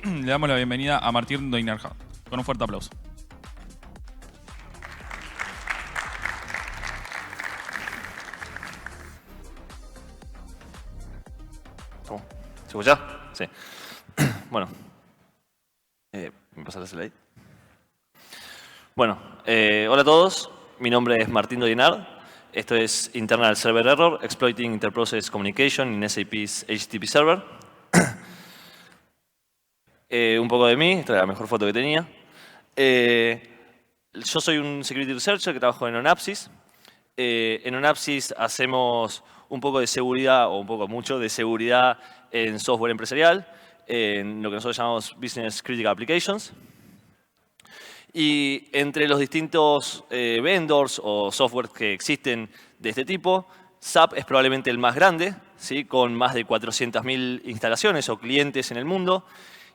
le damos la bienvenida a Martín Doinarja. Con un fuerte aplauso. ¿Se escucha? Sí. Bueno. ¿Me pasa la slide? Bueno, hola a todos. Mi nombre es Martín Doinard. Esto es Internal Server Error, Exploiting Interprocess Communication in SAP's HTTP Server. Un poco de mí, esta es la mejor foto que tenía. Yo soy un Security Researcher que trabajo en Onapsis. En Onapsis hacemos un poco de seguridad, o un poco mucho, de seguridad en software empresarial, en lo que nosotros llamamos Business Critical Applications. Y entre los distintos vendors o software que existen de este tipo, SAP es probablemente el más grande, ¿sí? Con más de 400.000 instalaciones o clientes en el mundo,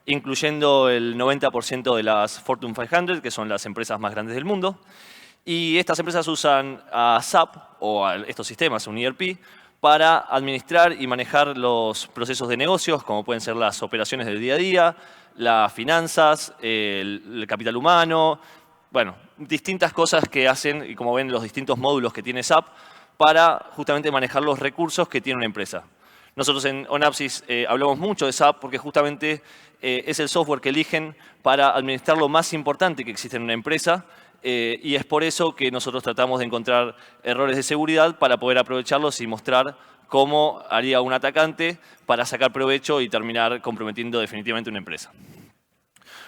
incluyendo el 90% de las Fortune 500, que son las empresas más grandes del mundo. Y estas empresas usan a SAP o a estos sistemas, un ERP, para administrar y manejar los procesos de negocios, como pueden ser las operaciones del día a día, las finanzas, el capital humano, bueno, distintas cosas que hacen, y como ven, los distintos módulos que tiene SAP, para justamente manejar los recursos que tiene una empresa. Nosotros en Onapsis hablamos mucho de SAP porque justamente es el software que eligen para administrar lo más importante que existe en una empresa, y es por eso que nosotros tratamos de encontrar errores de seguridad para poder aprovecharlos y mostrar cómo haría un atacante para sacar provecho y terminar comprometiendo definitivamente una empresa.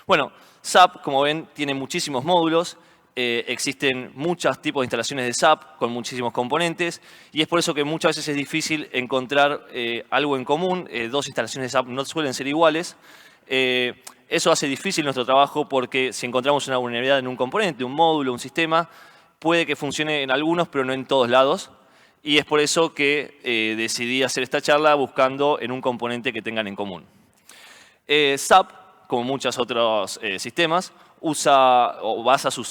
Bueno, SAP, como ven, tiene muchísimos módulos. Existen muchos tipos de instalaciones de SAP con muchísimos componentes y es por eso que muchas veces es difícil encontrar algo en común. Dos instalaciones de SAP no suelen ser iguales. Eso hace difícil nuestro trabajo porque si encontramos una vulnerabilidad en un componente, un módulo, un sistema, puede que funcione en algunos pero no en todos lados. Y es por eso que decidí hacer esta charla buscando en un componente que tengan en común. SAP, como muchos otros sistemas, usa o basa sus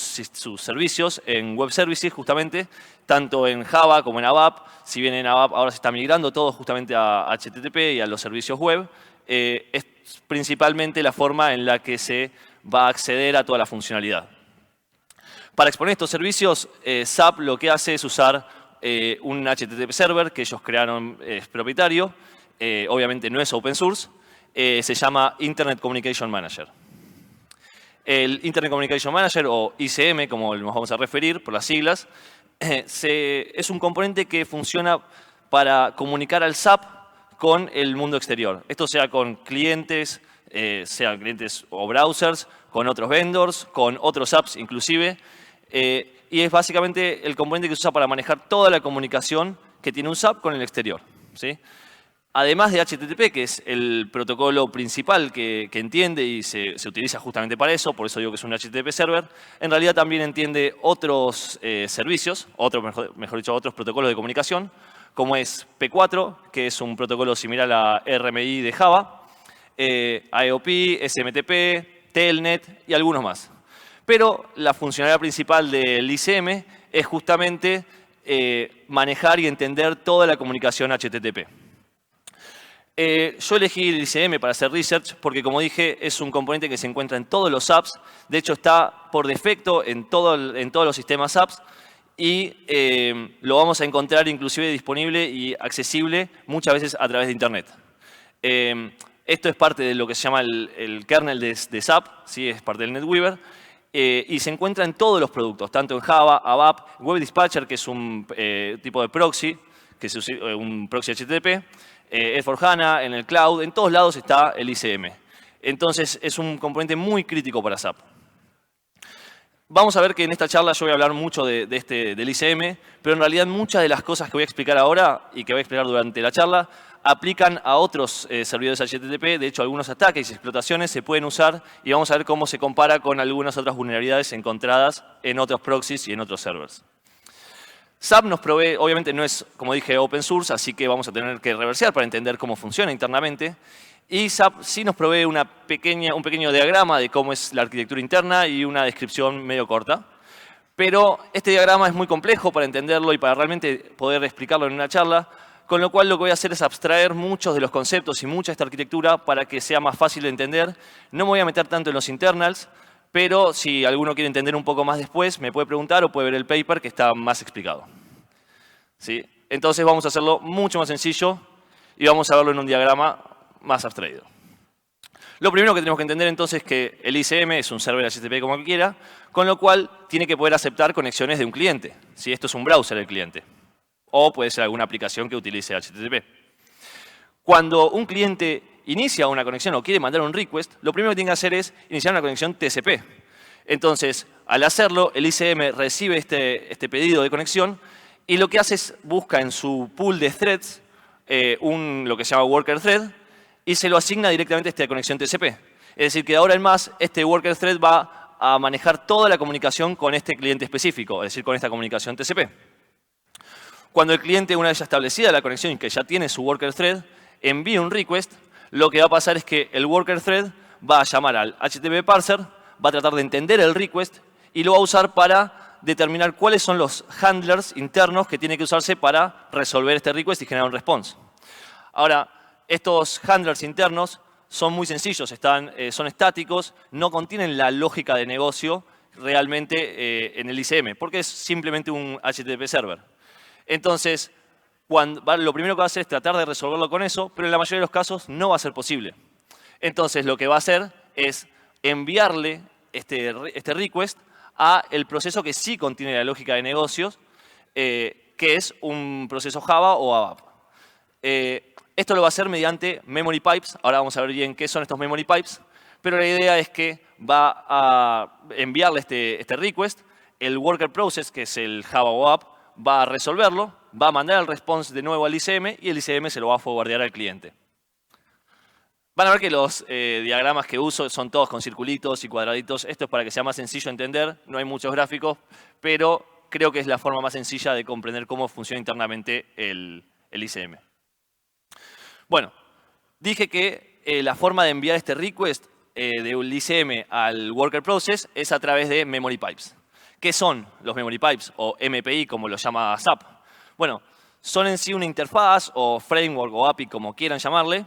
servicios en web services justamente, tanto en Java como en ABAP. Si bien en ABAP ahora se está migrando todo justamente a HTTP y a los servicios web, es principalmente la forma en la que se va a acceder a toda la funcionalidad. Para exponer estos servicios, SAP lo que hace es usar un HTTP server que ellos crearon, es propietario, obviamente no es open source, se llama Internet Communication Manager. El Internet Communication Manager, o ICM, como nos vamos a referir por las siglas, es un componente que funciona para comunicar al SAP con el mundo exterior. Esto sea con clientes, sean clientes o browsers, con otros vendors, con otros apps inclusive, y es básicamente el componente que se usa para manejar toda la comunicación que tiene un SAP con el exterior, ¿sí? Además de HTTP, que es el protocolo principal que entiende y se utiliza justamente para eso, por eso digo que es un HTTP server, en realidad también entiende otros servicios, mejor dicho, otros protocolos de comunicación, como es P4, que es un protocolo similar a RMI de Java, AEOP, SMTP, Telnet y algunos más. Pero la funcionalidad principal del ICM es justamente manejar y entender toda la comunicación HTTP. Yo elegí el ICM para hacer research porque, como dije, es un componente que se encuentra en todos los apps. De hecho, está por defecto en todos los sistemas apps y lo vamos a encontrar inclusive disponible y accesible muchas veces a través de Internet. Esto es parte de lo que se llama el kernel de SAP, ¿sí? Es parte del NetWeaver. Y se encuentra en todos los productos, tanto en Java, ABAP, Web Dispatcher, que es un tipo de proxy, que es un proxy HTTP, S4HANA, en el cloud, en todos lados está el ICM. Entonces es un componente muy crítico para SAP. Vamos a ver que en esta charla yo voy a hablar mucho del ICM, pero en realidad muchas de las cosas que voy a explicar ahora y que voy a explicar durante la charla aplican a otros servidores HTTP. De hecho, algunos ataques y explotaciones se pueden usar y vamos a ver cómo se compara con algunas otras vulnerabilidades encontradas en otros proxies y en otros servers. SAP nos provee, obviamente no es, como dije, open source, así que vamos a tener que reversear para entender cómo funciona internamente. Y SAP sí nos provee un pequeño diagrama de cómo es la arquitectura interna y una descripción medio corta. Pero este diagrama es muy complejo para entenderlo y para realmente poder explicarlo en una charla. con lo cual lo que voy a hacer es abstraer muchos de los conceptos y mucha de esta arquitectura para que sea más fácil de entender. No me voy a meter tanto en los internals, pero si alguno quiere entender un poco más después, me puede preguntar o puede ver el paper que está más explicado. ¿Sí? Entonces vamos a hacerlo mucho más sencillo y vamos a verlo en un diagrama más abstraído. Lo primero que tenemos que entender entonces es que el ICM es un server HTTP como quiera, con lo cual tiene que poder aceptar conexiones de un cliente. ¿Sí? Esto es un browser del cliente. O puede ser alguna aplicación que utilice HTTP. Cuando un cliente inicia una conexión o quiere mandar un request, lo primero que tiene que hacer es iniciar una conexión TCP. Entonces, al hacerlo, el ICM recibe este pedido de conexión y lo que hace es busca en su pool de threads lo que se llama worker thread y se lo asigna directamente a esta conexión TCP. Es decir, que de ahora en más, este worker thread va a manejar toda la comunicación con este cliente específico, es decir, con esta comunicación TCP. Cuando el cliente, una vez ya establecida la conexión y que ya tiene su worker thread, envía un request, lo que va a pasar es que el worker thread va a llamar al HTTP parser, va a tratar de entender el request y lo va a usar para determinar cuáles son los handlers internos que tiene que usarse para resolver este request y generar un response. Ahora, estos handlers internos son muy sencillos, son estáticos, no contienen la lógica de negocio realmente en el ICM, porque es simplemente un HTTP server. Entonces, lo primero que va a hacer es tratar de resolverlo con eso, pero en la mayoría de los casos no va a ser posible. Entonces, lo que va a hacer es enviarle este request a el proceso que sí contiene la lógica de negocios, que es un proceso Java o ABAP. Esto lo va a hacer mediante memory pipes. Ahora vamos a ver bien qué son estos memory pipes. Pero la idea es que va a enviarle este request. El worker process, que es el Java o ABAP, va a resolverlo, va a mandar el response de nuevo al ICM y el ICM se lo va a forwardear al cliente. Van a ver que los diagramas que uso son todos con circulitos y cuadraditos. Esto es para que sea más sencillo de entender. No hay muchos gráficos, pero creo que es la forma más sencilla de comprender cómo funciona internamente el ICM. Bueno, dije que la forma de enviar este request del ICM al worker process es a través de memory pipes. ¿Qué son los memory pipes o MPI como lo llama SAP? Bueno, son en sí una interfaz o framework o API como quieran llamarle,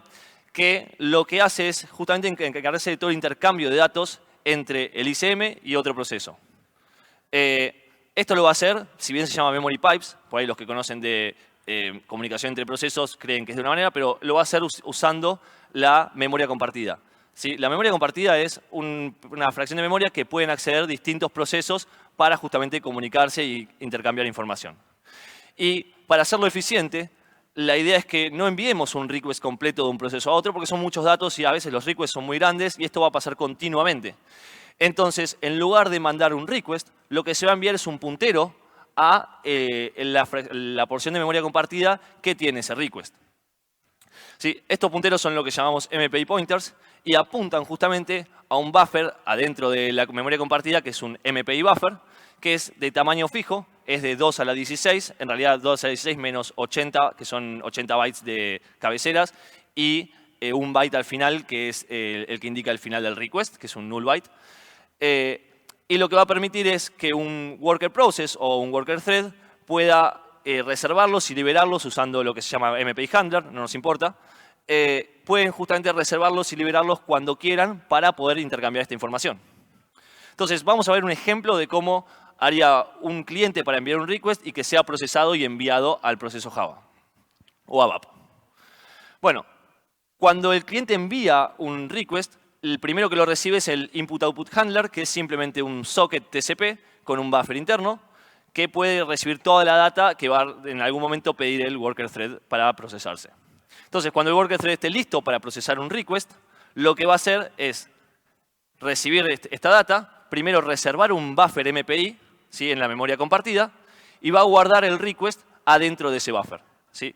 que lo que hace es justamente encargarse de todo el intercambio de datos entre el ICM y otro proceso. Esto lo va a hacer, si bien se llama memory pipes, por ahí los que conocen de comunicación entre procesos creen que es de una manera, pero lo va a hacer usando la memoria compartida. ¿Sí? La memoria compartida es una fracción de memoria que pueden acceder distintos procesos para justamente comunicarse y intercambiar información. Y para hacerlo eficiente, la idea es que no enviemos un request completo de un proceso a otro porque son muchos datos y a veces los requests son muy grandes y esto va a pasar continuamente. Entonces, en lugar de mandar un request, lo que se va a enviar es un puntero a la porción de memoria compartida que tiene ese request. ¿Sí? Estos punteros son lo que llamamos MPI pointers y apuntan justamente a un buffer adentro de la memoria compartida que es un MPI buffer, que es de tamaño fijo, es de 2 a la 16, en realidad 2 a la 16 menos 80, que son 80 bytes de cabeceras, y un byte al final, que es el que indica el final del request, que es un null byte. Y lo que va a permitir es que un worker process o un worker thread pueda reservarlos y liberarlos usando lo que se llama MPI handler, no nos importa. Pueden justamente reservarlos y liberarlos cuando quieran para poder intercambiar esta información. Entonces, vamos a ver un ejemplo de cómo haría un cliente para enviar un request y que sea procesado y enviado al proceso Java o ABAP. Bueno, cuando el cliente envía un request, el primero que lo recibe es el input-output handler, que es simplemente un socket TCP con un buffer interno que puede recibir toda la data que va en algún momento pedir el worker thread para procesarse. Entonces, cuando el worker thread esté listo para procesar un request, lo que va a hacer es recibir esta data, primero reservar un buffer MPI, ¿sí?, en la memoria compartida y va a guardar el request adentro de ese buffer, ¿sí?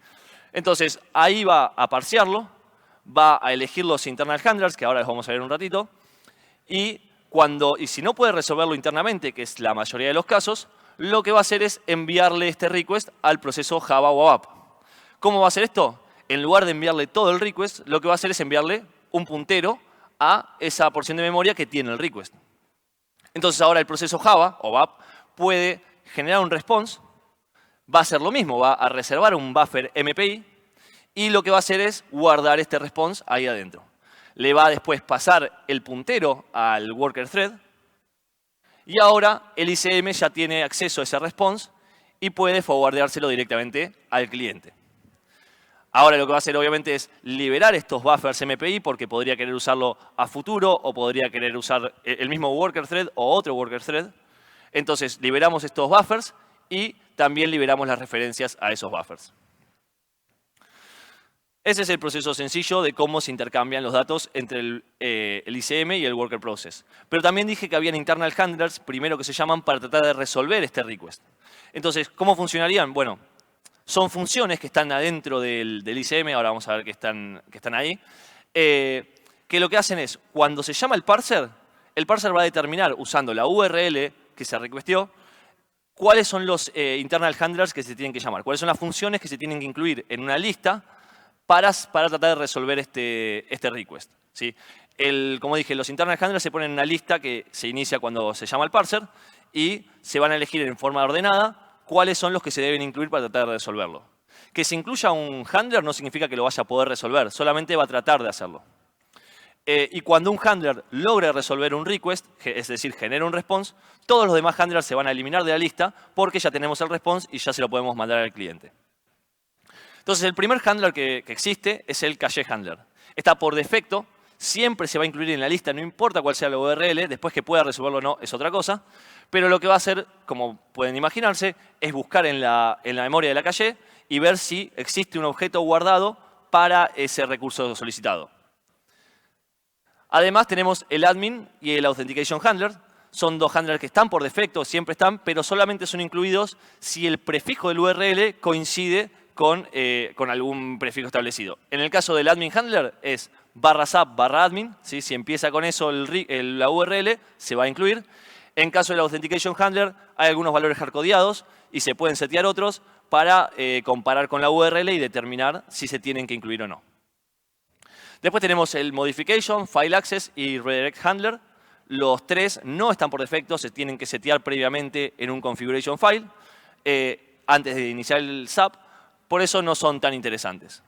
Entonces, ahí va a parsearlo, va a elegir los internal handlers, que ahora les vamos a ver un ratito, y si no puede resolverlo internamente, que es la mayoría de los casos, lo que va a hacer es enviarle este request al proceso Java o ABAP. ¿Cómo va a hacer esto? En lugar de enviarle todo el request, lo que va a hacer es enviarle un puntero a esa porción de memoria que tiene el request. Entonces ahora el proceso Java o ABAP puede generar un response, va a hacer lo mismo, va a reservar un buffer MPI Y lo que va a hacer es guardar este response ahí adentro. Le va a después pasar el puntero al worker thread. Y ahora el ICM ya tiene acceso a ese response y puede forwardeárselo directamente al cliente. Ahora lo que va a hacer obviamente es liberar estos buffers MPI porque podría querer usarlo a futuro o podría querer usar el mismo worker thread o otro worker thread. Entonces liberamos estos buffers y también liberamos las referencias a esos buffers. Ese es el proceso sencillo de cómo se intercambian los datos entre el ICM y el worker process. Pero también dije que habían internal handlers, primero que se llaman, para tratar de resolver este request. Entonces, ¿cómo funcionarían? Bueno, son funciones que están adentro del ICM, ahora vamos a ver que están ahí, que lo que hacen es, cuando se llama el parser va a determinar, usando la URL que se requestió, cuáles son los internal handlers que se tienen que llamar, cuáles son las funciones que se tienen que incluir en una lista para tratar de resolver este request, ¿sí? Como dije, los internal handlers se ponen en una lista que se inicia cuando se llama el parser y se van a elegir en forma ordenada cuáles son los que se deben incluir para tratar de resolverlo. Que se incluya un handler no significa que lo vaya a poder resolver, solamente va a tratar de hacerlo. Y cuando un handler logre resolver un request, es decir, genera un response, todos los demás handlers se van a eliminar de la lista porque ya tenemos el response y ya se lo podemos mandar al cliente. Entonces, el primer handler que existe es el cache handler. Está por defecto, siempre se va a incluir en la lista, no importa cuál sea la URL, después que pueda resolverlo o no es otra cosa, pero lo que va a hacer, como pueden imaginarse, es buscar en la memoria de la cache y ver si existe un objeto guardado para ese recurso solicitado. Además, tenemos el admin y el authentication handler. Son dos handlers que están por defecto, siempre están, pero solamente son incluidos si el prefijo del URL coincide con algún prefijo establecido. En el caso del admin handler es /sub/admin, ¿sí? Si empieza con eso la URL, se va a incluir. En caso del authentication handler, hay algunos valores hardcodeados y se pueden setear otros para comparar con la URL y determinar si se tienen que incluir o no. Después tenemos el modification, file access y redirect handler. Los tres no están por defecto, se tienen que setear previamente en un configuration file antes de iniciar el SAP. Por eso no son tan interesantes.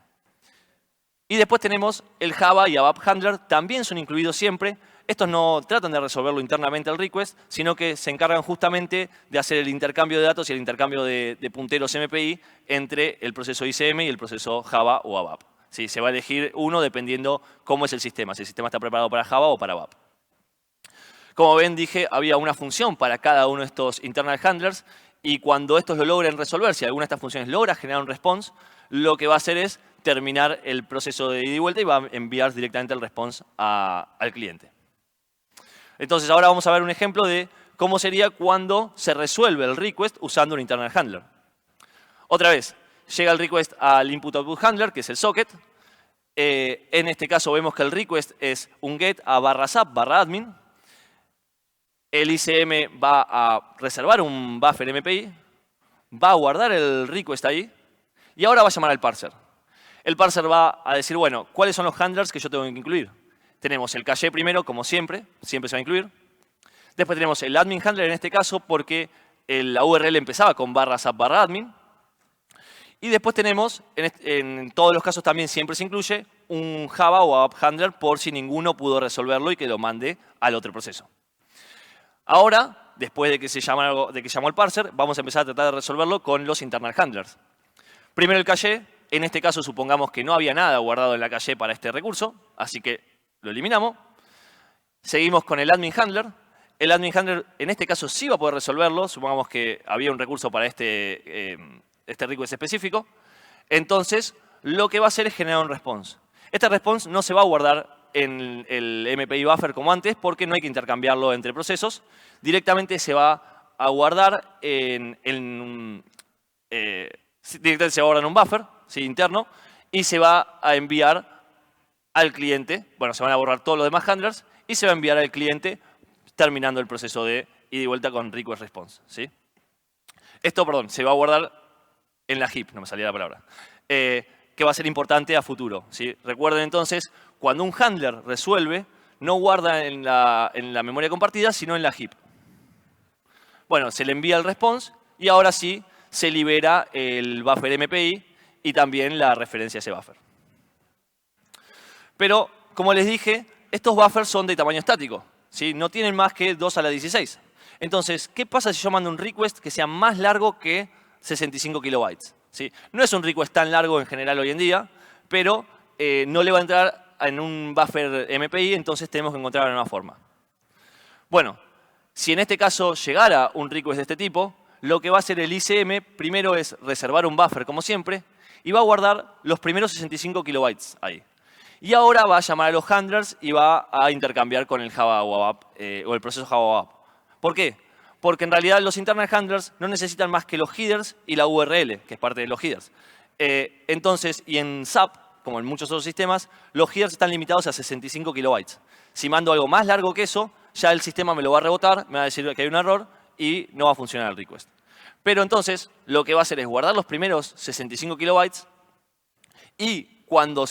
Y después tenemos el Java y ABAP handler, también son incluidos siempre. Estos no tratan de resolverlo internamente el request, sino que se encargan justamente de hacer el intercambio de datos y el intercambio de punteros MPI entre el proceso ICM y el proceso Java o ABAP. ¿Sí? Se va a elegir uno dependiendo cómo es el sistema, si el sistema está preparado para Java o para ABAP. Como ven, dije, había una función para cada uno de estos internal handlers. Y cuando estos lo logren resolver, si alguna de estas funciones logra generar un response, lo que va a hacer es terminar el proceso de ida y vuelta y va a enviar directamente el response al cliente. Entonces ahora vamos a ver un ejemplo de cómo sería cuando se resuelve el request usando un internal handler. Otra vez, llega el request al input-output handler, que es el socket. En este caso vemos que el request es un get a /sub/admin. El ICM va a reservar un buffer MPI, va a guardar el request ahí y ahora va a llamar al parser. El parser va a decir, bueno, ¿cuáles son los handlers que yo tengo que incluir? Tenemos el cache primero, como siempre se va a incluir. Después tenemos el admin handler en este caso porque la URL empezaba con /sub/admin. Y después tenemos, en todos los casos también siempre se incluye, un Java o ABAP handler por si ninguno pudo resolverlo y que lo mande al otro proceso. Ahora, después de que llamó el parser, vamos a empezar a tratar de resolverlo con los internal handlers. Primero el cache. En este caso supongamos que no había nada guardado en la cache para este recurso, así que lo eliminamos. Seguimos con el admin handler. El admin handler en este caso sí va a poder resolverlo. Supongamos que había un recurso para este request específico. Entonces, lo que va a hacer es generar un response. Este response no se va a guardar en el MPI buffer como antes porque no hay que intercambiarlo entre procesos. Directamente se va a guardar directamente se va a guardar en un buffer, ¿sí? Interno y se va a enviar al cliente. Bueno, se van a borrar todos los demás handlers y se va a enviar al cliente terminando el proceso de ida y vuelta con request response, ¿sí? Esto, perdón, se va a guardar en la heap, no me salía la palabra. Que va a ser importante a futuro, ¿sí? Recuerden entonces, cuando un handler resuelve, no guarda en la memoria compartida, sino en la heap. Bueno, se le envía el response y ahora sí se libera el buffer MPI y también la referencia a ese buffer. Pero, como les dije, estos buffers son de tamaño estático, ¿sí? No tienen más que 2 a la 16. Entonces, ¿qué pasa si yo mando un request que sea más largo que 65 kilobytes? ¿Sí? No es un request tan largo en general hoy en día, pero no le va a entrar en un buffer MPI, entonces tenemos que encontrar una nueva forma. Bueno, si en este caso llegara un request de este tipo, lo que va a hacer el ICM primero es reservar un buffer, como siempre, y va a guardar los primeros 65 kilobytes ahí. Y ahora va a llamar a los handlers y va a intercambiar con el Java Web App o el proceso Java Web App. ¿Por qué? Porque en realidad los internal handlers no necesitan más que los headers y la URL, que es parte de los headers. Entonces, y en SAP, como en muchos otros sistemas, los headers están limitados a 65 kilobytes. Si mando algo más largo que eso, ya el sistema me lo va a rebotar, me va a decir que hay un error y no va a funcionar el request. Pero entonces, lo que va a hacer es guardar los primeros 65 kilobytes y cuando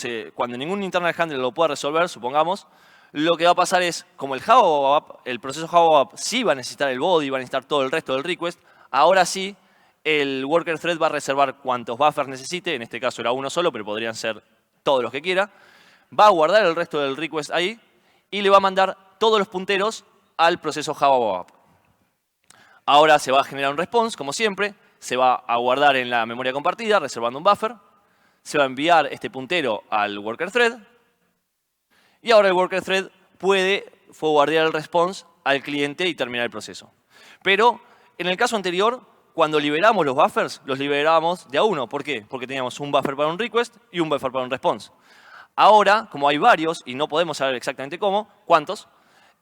ningún internal handler lo pueda resolver, supongamos, lo que va a pasar es, como el Java Web App, el proceso Java Web App sí va a necesitar el body, va a necesitar todo el resto del request, ahora sí, el worker thread va a reservar cuantos buffers necesite, en este caso era uno solo, pero podrían ser todos los que quiera, va a guardar el resto del request ahí y le va a mandar todos los punteros al proceso Java Web App. Ahora se va a generar un response, como siempre, se va a guardar en la memoria compartida, reservando un buffer, se va a enviar este puntero al worker thread y ahora el worker thread puede forwardear el response al cliente y terminar el proceso. Pero en el caso anterior, cuando liberamos los buffers, los liberábamos de a uno. ¿Por qué? Porque teníamos un buffer para un request y un buffer para un response. Ahora, como hay varios y no podemos saber exactamente cuántos,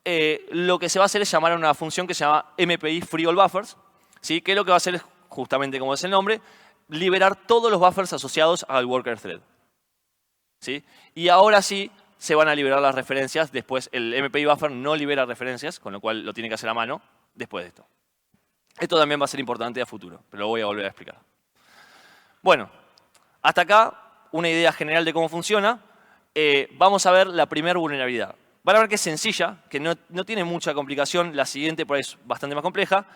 lo que se va a hacer es llamar a una función que se llama MPI Free All Buffers, ¿sí? Que lo que va a hacer es, justamente como es el nombre, liberar todos los buffers asociados al worker thread. ¿Sí? Y ahora sí se van a liberar las referencias. Después el MPI buffer no libera referencias, con lo cual lo tiene que hacer a mano después de esto. Esto también va a ser importante a futuro, pero lo voy a volver a explicar. Bueno, hasta acá una idea general de cómo funciona. Vamos a ver la primera vulnerabilidad. Van a ver que es sencilla, que no tiene mucha complicación. La siguiente por ahí es bastante más compleja,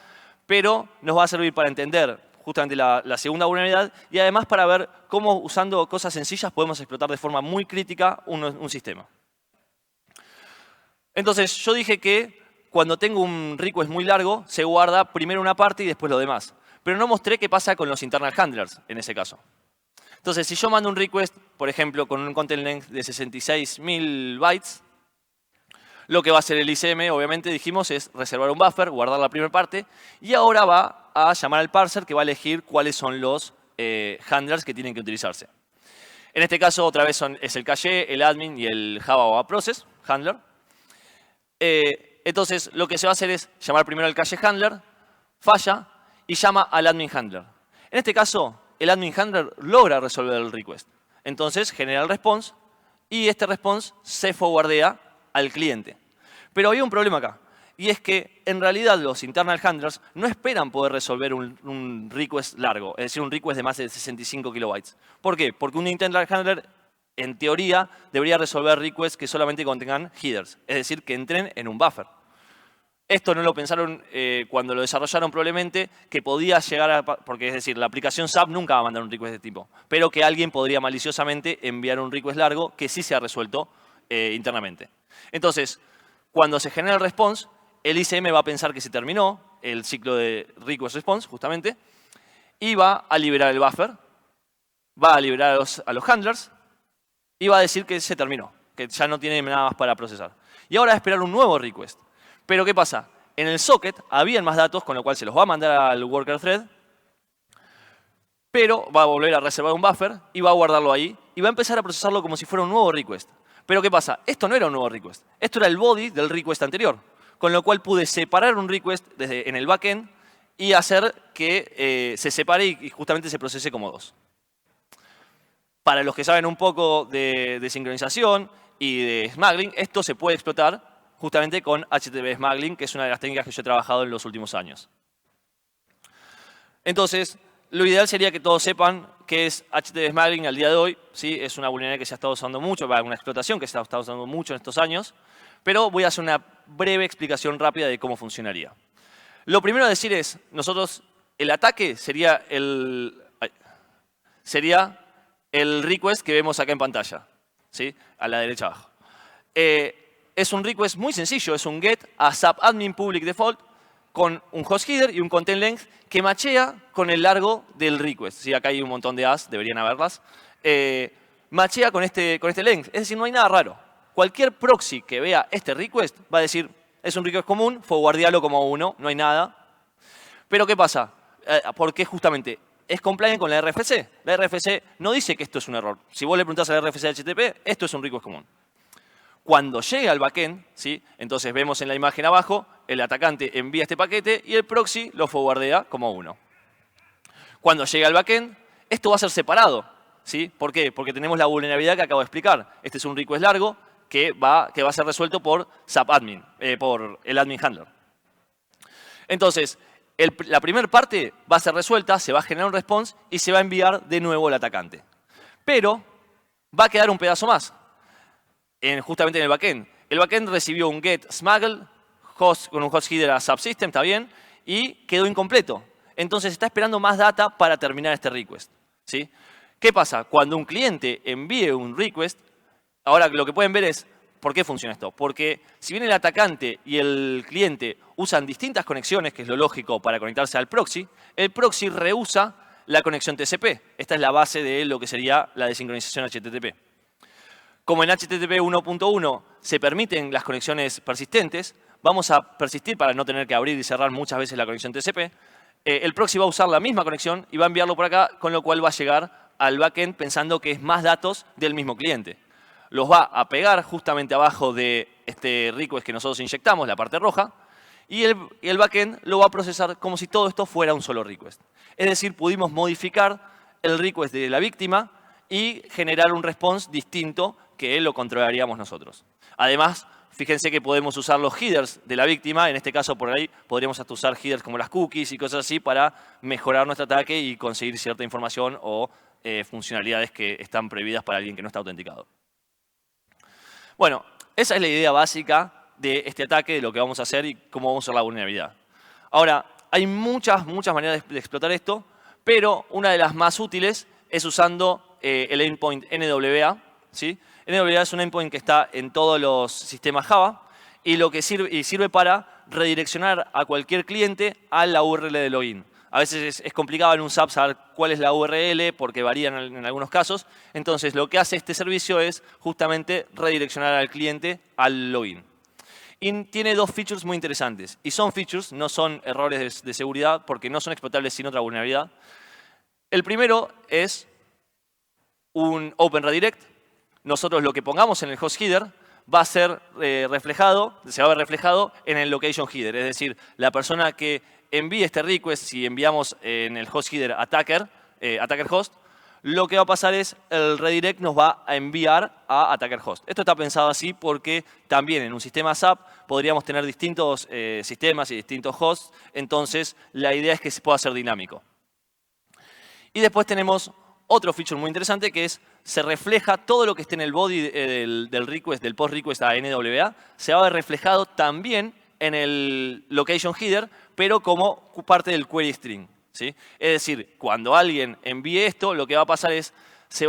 pero nos va a servir para entender justamente la segunda vulnerabilidad y además para ver cómo usando cosas sencillas podemos explotar de forma muy crítica un sistema. Entonces, yo dije que cuando tengo un request muy largo, se guarda primero una parte y después lo demás. Pero no mostré qué pasa con los internal handlers en ese caso. Entonces, si yo mando un request, por ejemplo, con un content length de 66.000 bytes, lo que va a hacer el ICM, obviamente, dijimos, es reservar un buffer, guardar la primera parte, y ahora va a llamar al parser que va a elegir cuáles son los handlers que tienen que utilizarse. En este caso, otra vez es el caché, el admin y el Java Web Process handler. Entonces, lo que se va a hacer es llamar primero al cache handler, falla, y llama al admin handler. En este caso, el admin handler logra resolver el request. Entonces, genera el response, y este response se forwardea al cliente. Pero hay un problema acá, y es que en realidad los internal handlers no esperan poder resolver un request largo, es decir, un request de más de 65 kilobytes. ¿Por qué? Porque un internal handler, en teoría, debería resolver requests que solamente contengan headers, es decir, que entren en un buffer. Esto no lo pensaron cuando lo desarrollaron probablemente, que podía llegar a... Porque es decir, la aplicación SAP nunca va a mandar un request de tipo, pero que alguien podría maliciosamente enviar un request largo que sí se ha resuelto internamente. Entonces, cuando se genera el response, el ICM va a pensar que se terminó el ciclo de request response, justamente, y va a liberar el buffer, va a liberar a los handlers y va a decir que se terminó, que ya no tiene nada más para procesar. Y ahora va a esperar un nuevo request. Pero ¿qué pasa? En el socket habían más datos, con lo cual se los va a mandar al worker thread, pero va a volver a reservar un buffer y va a guardarlo ahí y va a empezar a procesarlo como si fuera un nuevo request. Pero ¿qué pasa? Esto no era un nuevo request. Esto era el body del request anterior. Con lo cual pude separar un request en el backend y hacer que se separe y justamente se procese como dos. Para los que saben un poco de sincronización y de smuggling, esto se puede explotar justamente con HTTP Smuggling, que es una de las técnicas que yo he trabajado en los últimos años. Entonces, lo ideal sería que todos sepan qué es HTTP Smuggling al día de hoy. ¿Sí? Es una vulnerabilidad que se ha estado usando mucho, una explotación que se ha estado usando mucho en estos años, pero voy a hacer una breve explicación rápida de cómo funcionaría. Lo primero a decir es, nosotros, el ataque sería el request que vemos acá en pantalla, ¿sí? A la derecha abajo. Es un request muy sencillo, es un get a subadmin public default con un host header y un content length que machea con el largo del request. ¿Sí? Acá hay un montón de as, deberían haberlas. Machea con este length, es decir, no hay nada raro. Cualquier proxy que vea este request va a decir, es un request común, forwardealo como 1, no hay nada. Pero ¿qué pasa? Porque justamente es compliant con la RFC. La RFC no dice que esto es un error. Si vos le preguntás a la RFC de HTTP, esto es un request común. Cuando llega al backend, ¿sí? Entonces vemos en la imagen abajo, el atacante envía este paquete y el proxy lo forwardea como 1. Cuando llega al backend, esto va a ser separado, ¿sí? ¿Por qué? Porque tenemos la vulnerabilidad que acabo de explicar. Este es un request largo que va a ser resuelto por subadmin, por el admin handler. Entonces, la primera parte va a ser resuelta, se va a generar un response y se va a enviar de nuevo al atacante. Pero va a quedar un pedazo más. Justamente en el backend. El backend recibió un get smuggle con un host header a subsystem, está bien, y quedó incompleto. Entonces está esperando más data para terminar este request, ¿sí? ¿Qué pasa? Cuando un cliente envíe un request, ahora lo que pueden ver es, ¿por qué funciona esto? Porque si bien el atacante y el cliente usan distintas conexiones, que es lo lógico para conectarse al proxy, el proxy reusa la conexión TCP. Esta es la base de lo que sería la desincronización HTTP. Como en HTTP 1.1 se permiten las conexiones persistentes, vamos a persistir para no tener que abrir y cerrar muchas veces la conexión TCP. El proxy va a usar la misma conexión y va a enviarlo por acá, con lo cual va a llegar al backend pensando que es más datos del mismo cliente. Los va a pegar justamente abajo de este request que nosotros inyectamos, la parte roja, y el backend lo va a procesar como si todo esto fuera un solo request. Es decir, pudimos modificar el request de la víctima y generar un response distinto que lo controlaríamos nosotros. Además, fíjense que podemos usar los headers de la víctima. En este caso, por ahí, podríamos hasta usar headers como las cookies y cosas así para mejorar nuestro ataque y conseguir cierta información o funcionalidades que están prohibidas para alguien que no está autenticado. Bueno, esa es la idea básica de este ataque, de lo que vamos a hacer y cómo vamos a usar la vulnerabilidad. Ahora, hay muchas maneras de explotar esto, pero una de las más útiles es usando el endpoint NWA, ¿sí? NWA es un endpoint que está en todos los sistemas Java y lo que sirve para redireccionar a cualquier cliente a la URL de login. A veces es complicado en un SAP saber cuál es la URL porque varían en algunos casos. Entonces, lo que hace este servicio es justamente redireccionar al cliente al login. Y tiene dos features muy interesantes. Y son features, no son errores de seguridad porque no son explotables sin otra vulnerabilidad. El primero es un Open Redirect. Nosotros lo que pongamos en el host header va a ser reflejado, se va a ver reflejado en el location header. Es decir, la persona que envíe este request, si enviamos en el host header attacker host, lo que va a pasar es el redirect nos va a enviar a attacker host. Esto está pensado así porque también en un sistema SAP podríamos tener distintos sistemas y distintos hosts. Entonces, la idea es que se pueda hacer dinámico. Y después tenemos otro feature muy interesante que es, se refleja todo lo que esté en el body del request, del post request a NWA, se va a ver reflejado también en el location header, pero como parte del query string, ¿sí? Es decir, cuando alguien envíe esto, lo que va a pasar es,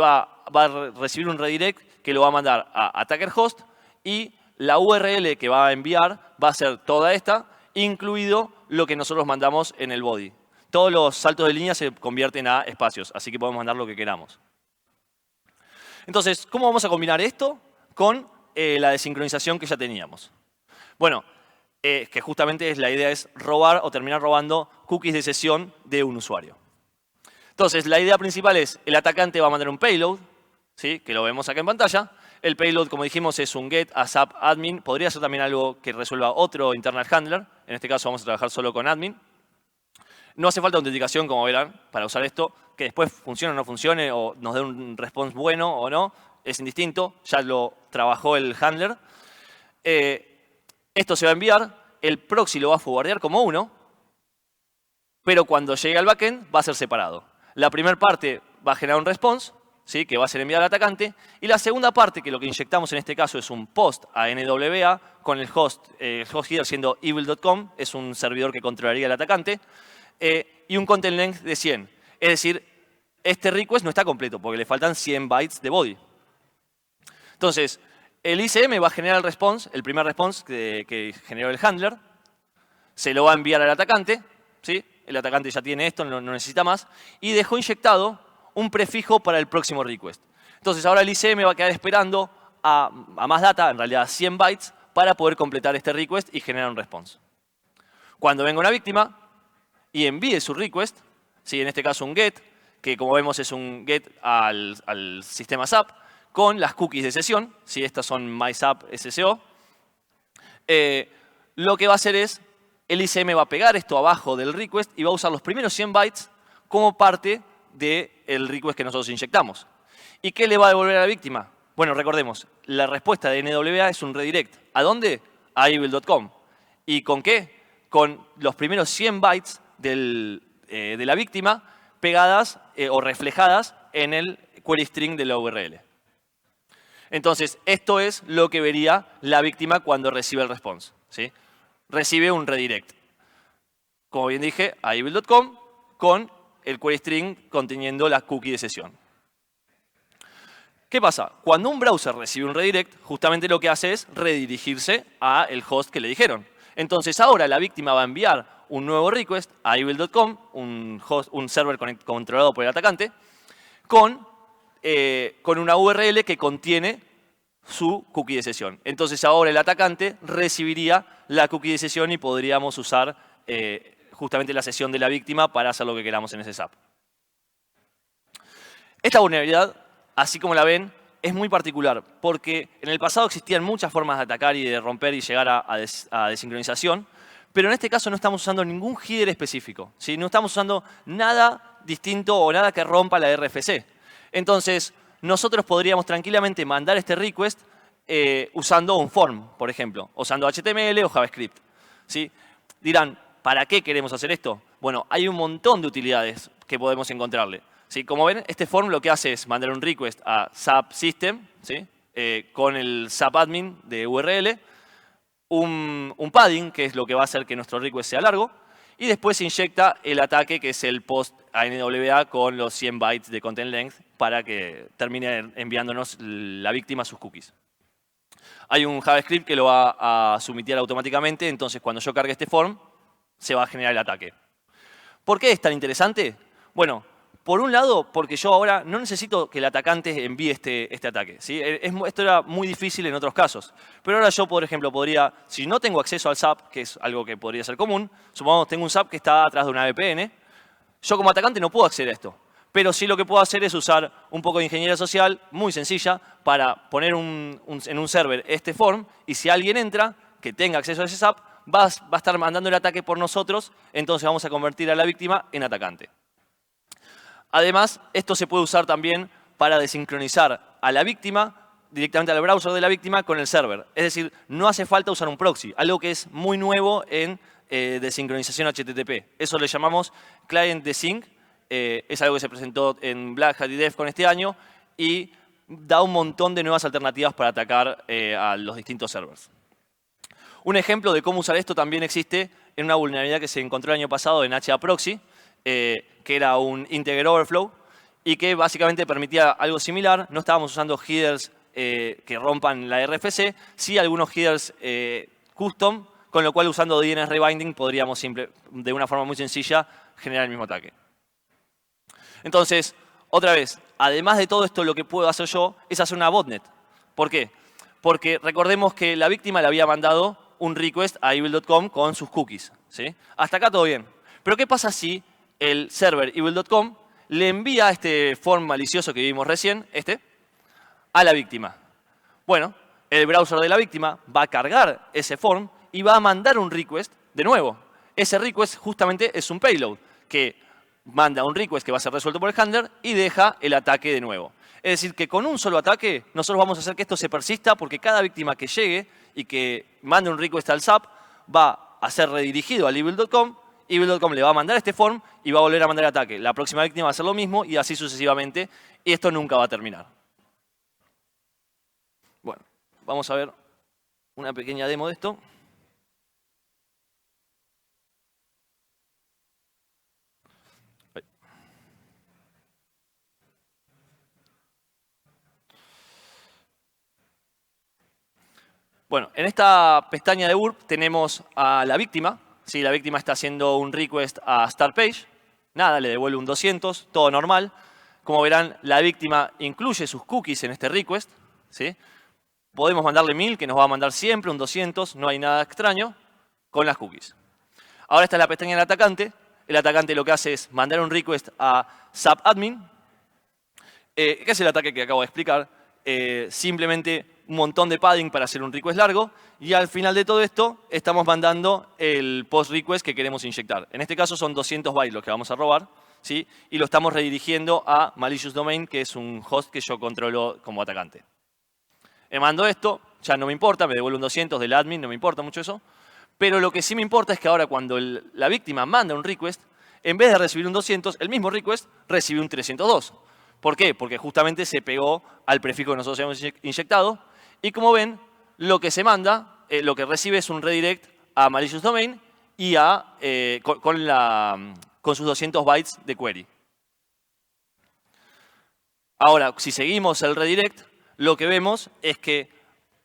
va a recibir un redirect que lo va a mandar a attacker host y la URL que va a enviar va a ser toda esta, incluido lo que nosotros mandamos en el body. Todos los saltos de línea se convierten a espacios, así que podemos mandar lo que queramos. Entonces, ¿cómo vamos a combinar esto con la desincronización que ya teníamos? Bueno, que justamente la idea es robar o terminar robando cookies de sesión de un usuario. Entonces, la idea principal es, el atacante va a mandar un payload, ¿sí? Que lo vemos acá en pantalla. El payload, como dijimos, es un get a subadmin. Podría ser también algo que resuelva otro internal handler. En este caso vamos a trabajar solo con admin. No hace falta autenticación, como verán, para usar esto. Que después funcione o no funcione, o nos dé un response bueno o no, es indistinto. Ya lo trabajó el handler. Esto se va a enviar, el proxy lo va a forwardear como 1, pero cuando llegue al backend va a ser separado. La primera parte va a generar un response, ¿sí? Que va a ser enviado al atacante, y la segunda parte, que lo que inyectamos en este caso es un post a NWA, con el host header siendo evil.com, es un servidor que controlaría el atacante, y un content length de 100. Es decir, este request no está completo porque le faltan 100 bytes de body. Entonces, el ICM va a generar el response, el primer response que generó el handler, se lo va a enviar al atacante, ¿sí? El atacante ya tiene esto, no necesita más, y dejó inyectado un prefijo para el próximo request. Entonces ahora el ICM va a quedar esperando a más data, en realidad 100 bytes, para poder completar este request y generar un response. Cuando venga una víctima y envíe su request, ¿sí? En este caso un get, que como vemos es un get al sistema SAP, con las cookies de sesión, ¿sí? Estas son MySAP SSO, lo que va a hacer es, el ICM va a pegar esto abajo del request y va a usar los primeros 100 bytes como parte del request que nosotros inyectamos. ¿Y qué le va a devolver a la víctima? Bueno, recordemos, la respuesta de NWA es un redirect. ¿A dónde? A evil.com. ¿Y con qué? Con los primeros 100 bytes de la víctima pegadas o reflejadas en el query string de la URL. Entonces, esto es lo que vería la víctima cuando recibe el response, ¿sí? Recibe un redirect. Como bien dije, a evil.com con el query string conteniendo la cookie de sesión. ¿Qué pasa? Cuando un browser recibe un redirect, justamente lo que hace es redirigirse al host que le dijeron. Entonces ahora la víctima va a enviar un nuevo request a evil.com, un server controlado por el atacante, con una URL que contiene su cookie de sesión. Entonces ahora el atacante recibiría la cookie de sesión y podríamos usar justamente la sesión de la víctima para hacer lo que queramos en ese SAP. Esta vulnerabilidad, así como la ven, es muy particular porque en el pasado existían muchas formas de atacar y de romper y llegar a desincronización, pero en este caso no estamos usando ningún header específico, ¿sí? No estamos usando nada distinto o nada que rompa la RFC. Entonces, nosotros podríamos tranquilamente mandar este request usando un form, por ejemplo, usando HTML o JavaScript, ¿sí? Dirán, ¿para qué queremos hacer esto? Bueno, hay un montón de utilidades que podemos encontrarle, ¿sí? Como ven, este form lo que hace es mandar un request a SAP System, ¿sí? Con el SAP admin de URL, un padding, que es lo que va a hacer que nuestro request sea largo, y después se inyecta el ataque, que es el post a NWA con los 100 bytes de content length para que termine enviándonos la víctima sus cookies. Hay un JavaScript que lo va a submitir automáticamente, entonces cuando yo cargue este form, se va a generar el ataque. ¿Por qué es tan interesante? Bueno, por un lado, porque yo ahora no necesito que el atacante envíe este ataque, ¿sí? Esto era muy difícil en otros casos. Pero ahora yo, por ejemplo, podría, si no tengo acceso al SAP, que es algo que podría ser común, supongamos tengo un SAP que está atrás de una VPN, yo como atacante no puedo acceder a esto. Pero sí lo que puedo hacer es usar un poco de ingeniería social, muy sencilla, para poner en un server este form, y si alguien entra, que tenga acceso a ese SAP, va a estar mandando el ataque por nosotros, entonces vamos a convertir a la víctima en atacante. Además, esto se puede usar también para desincronizar a la víctima directamente al browser de la víctima con el server. Es decir, no hace falta usar un proxy, algo que es muy nuevo en desincronización HTTP. Eso le llamamos Client Desync. Es algo que se presentó en Black Hat y DEFCON este año y da un montón de nuevas alternativas para atacar a los distintos servers. Un ejemplo de cómo usar esto también existe en una vulnerabilidad que se encontró el año pasado en HAProxy, que era un integer overflow y que básicamente permitía algo similar. No estábamos usando headers que rompan la RFC, sí algunos headers custom, con lo cual usando DNS rebinding podríamos de una forma muy sencilla generar el mismo ataque. Entonces, otra vez, además de todo esto, lo que puedo hacer yo es hacer una botnet. ¿Por qué? Porque recordemos que la víctima le había mandado un request a evil.com con sus cookies, ¿sí? Hasta acá todo bien. Pero ¿qué pasa si el server evil.com le envía este form malicioso que vimos recién, a la víctima? Bueno, el browser de la víctima va a cargar ese form y va a mandar un request de nuevo. Ese request justamente es un payload que manda un request que va a ser resuelto por el handler y deja el ataque de nuevo. Es decir, que con un solo ataque nosotros vamos a hacer que esto se persista porque cada víctima que llegue y que mande un request al SAP va a ser redirigido al evil.com, evil.com le va a mandar este form y va a volver a mandar el ataque. La próxima víctima va a hacer lo mismo y así sucesivamente. Y esto nunca va a terminar. Bueno, vamos a ver una pequeña demo de esto. Bueno, en esta pestaña de burp tenemos a la víctima. ¿Sí? La víctima está haciendo un request a start page. Nada, le devuelve un 200, todo normal. Como verán, la víctima incluye sus cookies en este request. ¿Sí? Podemos mandarle 1000, que nos va a mandar siempre un 200, no hay nada extraño, con las cookies. Ahora está la pestaña del atacante. El atacante lo que hace es mandar un request a subadmin, que es el ataque que acabo de explicar. Simplemente un montón de padding para hacer un request largo. Y al final de todo esto, estamos mandando el post request que queremos inyectar. En este caso son 200 bytes los que vamos a robar. ¿Sí? Y lo estamos redirigiendo a malicious domain, que es un host que yo controlo como atacante. Mando esto, ya no me importa, me devuelve un 200 del admin, no me importa mucho eso. Pero lo que sí me importa es que ahora cuando la víctima manda un request, en vez de recibir un 200, el mismo request recibe un 302. ¿Por qué? Porque justamente se pegó al prefijo que nosotros hemos inyectado. Y como ven, lo que se manda, lo que recibe es un redirect a malicious domain y con sus 200 bytes de query. Ahora, si seguimos el redirect, lo que vemos es que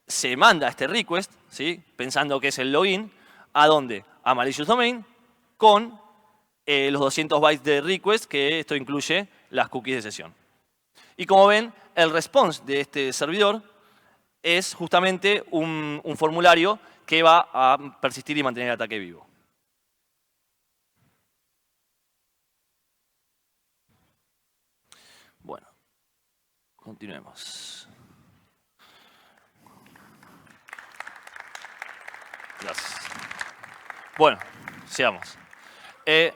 se manda este request, ¿sí? Pensando que es el login, ¿a dónde? A malicious domain con los 200 bytes de request, que esto incluye las cookies de sesión. Y como ven, el response de este servidor es justamente un formulario que va a persistir y mantener el ataque vivo. Bueno, continuemos. Gracias. Bueno, sigamos. Esta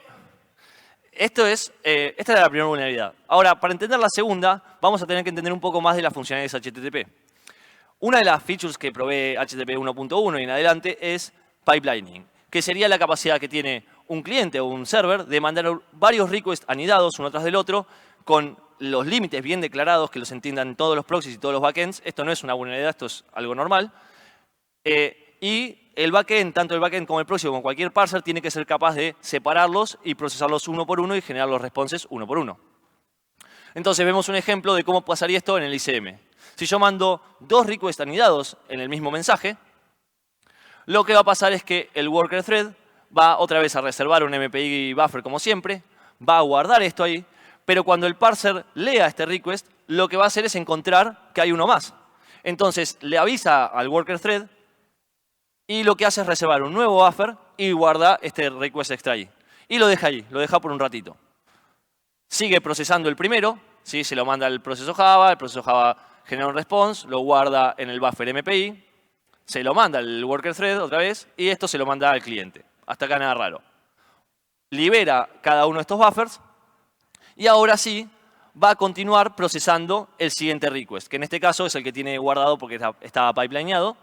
era la primera vulnerabilidad. Ahora, para entender la segunda, vamos a tener que entender un poco más de las funcionalidades HTTP. Una de las features que provee HTTP 1.1 y en adelante es pipelining, que sería la capacidad que tiene un cliente o un server de mandar varios requests anidados uno tras del otro con los límites bien declarados, que los entiendan todos los proxies y todos los backends. Esto no es una vulnerabilidad, esto es algo normal. Y el backend, tanto el backend como el proxy como cualquier parser, tiene que ser capaz de separarlos y procesarlos uno por uno y generar los responses uno por uno. Entonces vemos un ejemplo de cómo pasaría esto en el ICM. Si yo mando dos requests anidados en el mismo mensaje, lo que va a pasar es que el worker thread va otra vez a reservar un MPI buffer como siempre, va a guardar esto ahí, pero cuando el parser lea este request, lo que va a hacer es encontrar que hay uno más. Entonces le avisa al worker thread y lo que hace es reservar un nuevo buffer y guarda este request extra ahí. Y lo deja ahí, lo deja por un ratito. Sigue procesando el primero, ¿sí? Se lo manda al proceso Java, el proceso Java genera un response, lo guarda en el buffer MPI, se lo manda al worker thread otra vez y esto se lo manda al cliente. Hasta acá nada raro. Libera cada uno de estos buffers y ahora sí va a continuar procesando el siguiente request, que en este caso es el que tiene guardado porque estaba pipelineado.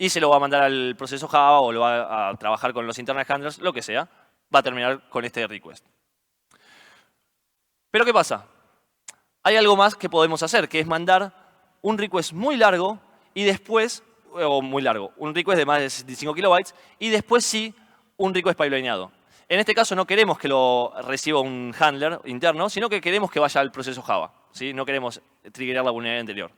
Y se lo va a mandar al proceso Java o lo va a trabajar con los internal handlers, lo que sea. Va a terminar con este request. Pero ¿qué pasa? Hay algo más que podemos hacer, que es mandar un request muy largo y después, o muy largo, un request de más de 65 kilobytes y después sí un request pipelineado. En este caso no queremos que lo reciba un handler interno, sino que queremos que vaya al proceso Java. ¿Sí? No queremos triggerar la vulnerabilidad anterior.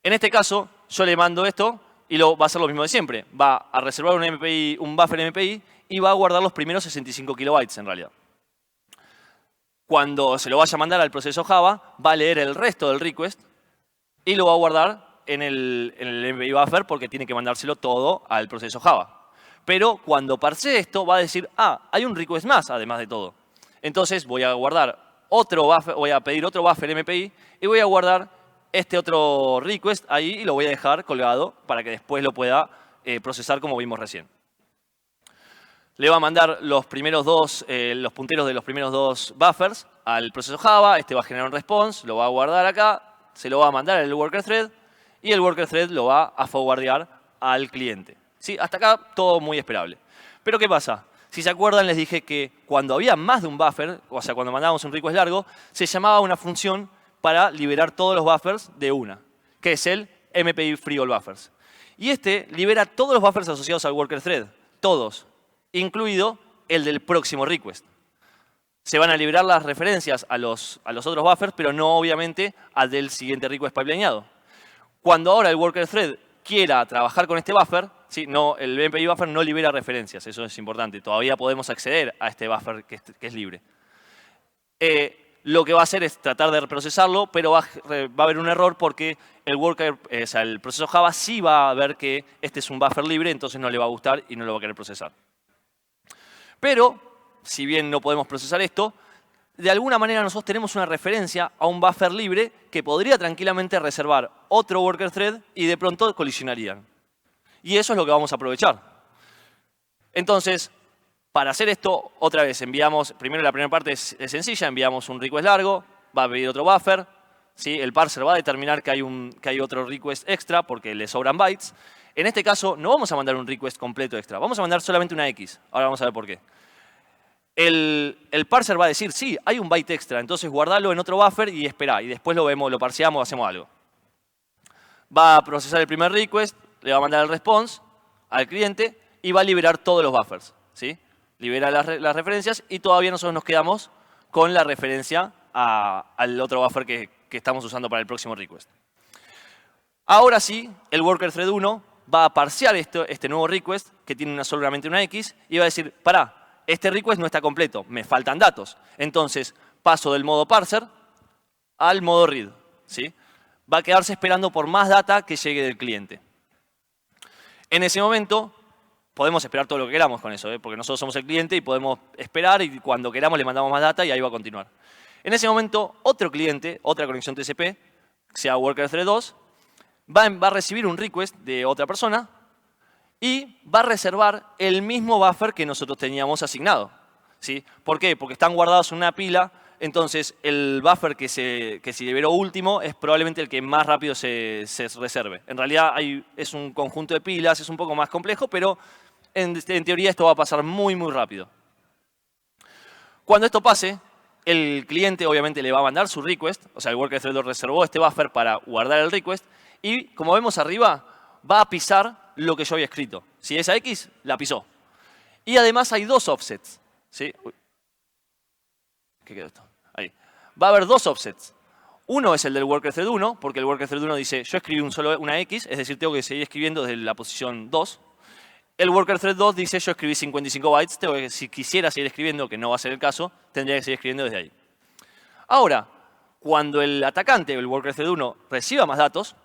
En este caso, yo le mando esto y va a hacer lo mismo de siempre. Va a reservar un buffer MPI y va a guardar los primeros 65 kilobytes en realidad. Cuando se lo vaya a mandar al proceso Java, va a leer el resto del request y lo va a guardar en el MPI buffer porque tiene que mandárselo todo al proceso Java. Pero cuando parsee esto, va a decir, hay un request más además de todo. Entonces voy a guardar otro buffer, voy a pedir otro buffer MPI y voy a guardar este otro request ahí y lo voy a dejar colgado para que después lo pueda procesar como vimos recién. Le va a mandar los punteros de los primeros dos buffers al proceso Java, este va a generar un response, lo va a guardar acá, se lo va a mandar al worker thread y el worker thread lo va a forwardear al cliente. ¿Sí? Hasta acá todo muy esperable. Pero ¿qué pasa? Si se acuerdan les dije que cuando había más de un buffer, o sea cuando mandábamos un request largo, se llamaba una función para liberar todos los buffers de una, que es el MPI Free All Buffers. Y este libera todos los buffers asociados al worker thread, todos, incluido el del próximo request. Se van a liberar las referencias a los otros buffers, pero no obviamente al del siguiente request pipelineado. Cuando ahora el worker thread quiera trabajar con este buffer, ¿sí? No, el MPI buffer no libera referencias, eso es importante. Todavía podemos acceder a este buffer que es libre. Lo que va a hacer es tratar de procesarlo, pero va a haber un error porque el proceso Java sí va a ver que este es un buffer libre, entonces no le va a gustar y no lo va a querer procesar. Pero, si bien no podemos procesar esto, de alguna manera nosotros tenemos una referencia a un buffer libre que podría tranquilamente reservar otro worker thread y de pronto colisionarían. Y eso es lo que vamos a aprovechar. Entonces, para hacer esto, otra vez enviamos, primero la primera parte es sencilla, enviamos un request largo, va a pedir otro buffer, ¿sí? El parser va a determinar que hay otro request extra porque le sobran bytes. En este caso, no vamos a mandar un request completo extra, vamos a mandar solamente una X. Ahora vamos a ver por qué. El parser va a decir, sí, hay un byte extra, entonces guardalo en otro buffer y espera, y después lo vemos, lo parseamos, hacemos algo. Va a procesar el primer request, le va a mandar el response al cliente y va a liberar todos los buffers, ¿sí? Libera las referencias y todavía nosotros nos quedamos con la referencia al otro buffer que estamos usando para el próximo request. Ahora sí, el worker thread 1 va a parsear este nuevo request que tiene solamente una X y va a decir, pará, este request no está completo, me faltan datos. Entonces paso del modo parser al modo read, ¿sí? Va a quedarse esperando por más data que llegue del cliente. En ese momento podemos esperar todo lo que queramos con eso, porque nosotros somos el cliente y podemos esperar y cuando queramos le mandamos más data y ahí va a continuar. En ese momento, otro cliente, otra conexión TCP, sea worker thread 2, va a recibir un request de otra persona y va a reservar el mismo buffer que nosotros teníamos asignado, ¿sí? ¿Por qué? Porque están guardados en una pila, entonces el buffer que se liberó último es probablemente el que más rápido se reserve. En realidad es un conjunto de pilas, es un poco más complejo, pero en teoría esto va a pasar muy, muy rápido. Cuando esto pase, el cliente obviamente le va a mandar su request, o sea, el worker thread reservó este buffer para guardar el request, y como vemos arriba, va a pisar lo que yo había escrito. Si esa X, la pisó. Y además hay dos offsets, ¿sí? Uy. ¿Qué quedó esto? Ahí. Va a haber dos offsets. Uno es el del worker thread 1, porque el worker thread 1 dice, yo escribí una X, es decir, tengo que seguir escribiendo desde la posición 2. El worker thread 2 dice, yo escribí 55 bytes, si quisiera seguir escribiendo, que no va a ser el caso, tendría que seguir escribiendo desde ahí. Ahora, cuando el atacante, el worker thread 1, reciba más datos,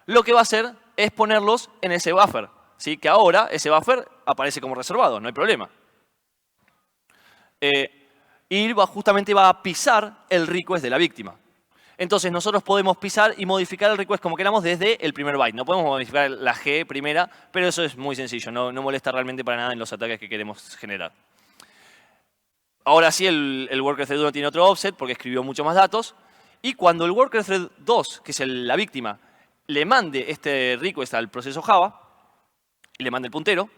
lo que va a hacer es ponerlos en ese buffer, ¿sí? Que ahora ese buffer aparece como reservado, no hay problema. Y justamente va a pisar el request de la víctima. Entonces nosotros podemos pisar y modificar el request como queramos desde el primer byte. No podemos modificar la G primera, pero eso es muy sencillo, no molesta realmente para nada en los ataques que queremos generar. Ahora sí, el worker thread 1 tiene otro offset porque escribió mucho más datos. Y cuando el worker thread 2, que es la víctima, le mande este request al proceso Java y le mande el puntero,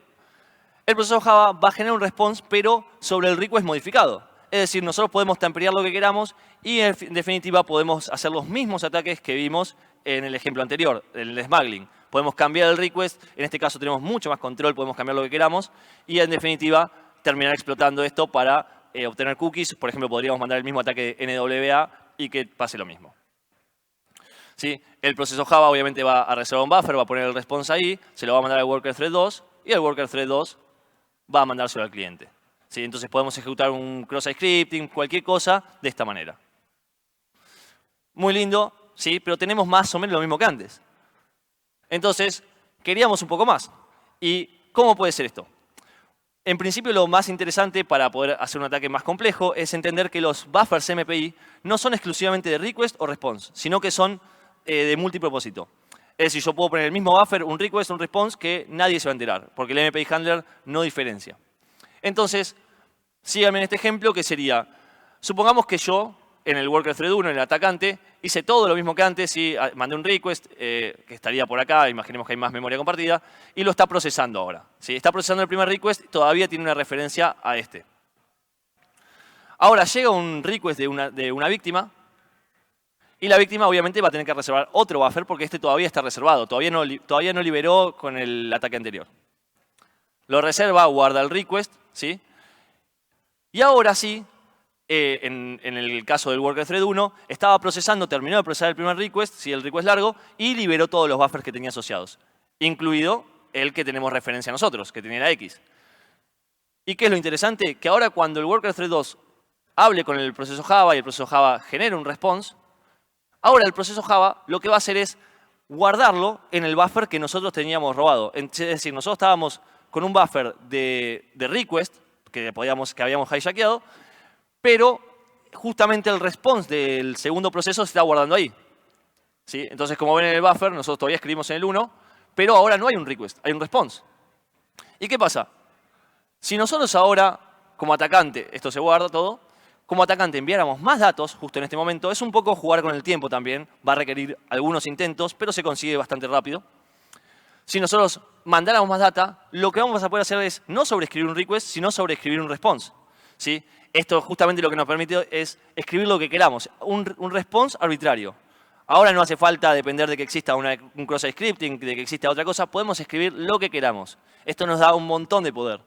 el proceso Java va a generar un response, pero sobre el request modificado. Es decir, nosotros podemos temperear lo que queramos y en definitiva podemos hacer los mismos ataques que vimos en el ejemplo anterior, en el smuggling. Podemos cambiar el request, en este caso tenemos mucho más control, podemos cambiar lo que queramos y en definitiva terminar explotando esto para obtener cookies. Por ejemplo, podríamos mandar el mismo ataque de NWA y que pase lo mismo. ¿Sí? El proceso Java obviamente va a reservar un buffer, va a poner el response ahí, se lo va a mandar al worker thread 2 y el worker thread 2 va a mandárselo al cliente. ¿Sí? Entonces podemos ejecutar un cross-site scripting, cualquier cosa de esta manera. Muy lindo, ¿sí? Pero tenemos más o menos lo mismo que antes. Entonces, queríamos un poco más. ¿Y cómo puede ser esto? En principio, lo más interesante para poder hacer un ataque más complejo es entender que los buffers MPI no son exclusivamente de request o response, sino que son de multipropósito. Es decir, yo puedo poner el mismo buffer, un request, un response, que nadie se va a enterar, porque el MPI handler no diferencia. Entonces, síganme en este ejemplo que sería, supongamos que yo, en el worker thread 1, en el atacante, hice todo lo mismo que antes, ¿sí? Mandé un request que estaría por acá, imaginemos que hay más memoria compartida, y lo está procesando ahora. ¿Sí? Está procesando el primer request, todavía tiene una referencia a este. Ahora llega un request de una víctima, y la víctima obviamente va a tener que reservar otro buffer porque este todavía está reservado, todavía no liberó con el ataque anterior. Lo reserva, guarda el request, ¿sí? Y ahora sí, en el caso del worker thread 1, estaba procesando, terminó de procesar el primer request, ¿sí? El request largo, y liberó todos los buffers que tenía asociados. incluido el que tenemos referencia nosotros, que tenía la X. ¿Y qué es lo interesante? Que ahora cuando el worker thread 2 hable con el proceso Java y el proceso Java genere un response, ahora el proceso Java lo que va a hacer es guardarlo en el buffer que nosotros teníamos robado. Es decir, nosotros estábamos con un buffer de request que habíamos hijackeado, pero justamente el response del segundo proceso se está guardando ahí. ¿Sí? Entonces, como ven en el buffer, nosotros todavía escribimos en el 1, pero ahora no hay un request, hay un response. ¿Y qué pasa? Si nosotros ahora, como atacante, esto se guarda todo, como atacante enviáramos más datos justo en este momento, es un poco jugar con el tiempo también, va a requerir algunos intentos, pero se consigue bastante rápido. Si nosotros mandáramos más data, lo que vamos a poder hacer es no sobreescribir un request, sino sobreescribir un response. ¿Sí? Esto justamente lo que nos permite es escribir lo que queramos, un response arbitrario. Ahora no hace falta depender de que exista un cross-site scripting, de que exista otra cosa, podemos escribir lo que queramos. Esto nos da un montón de poder.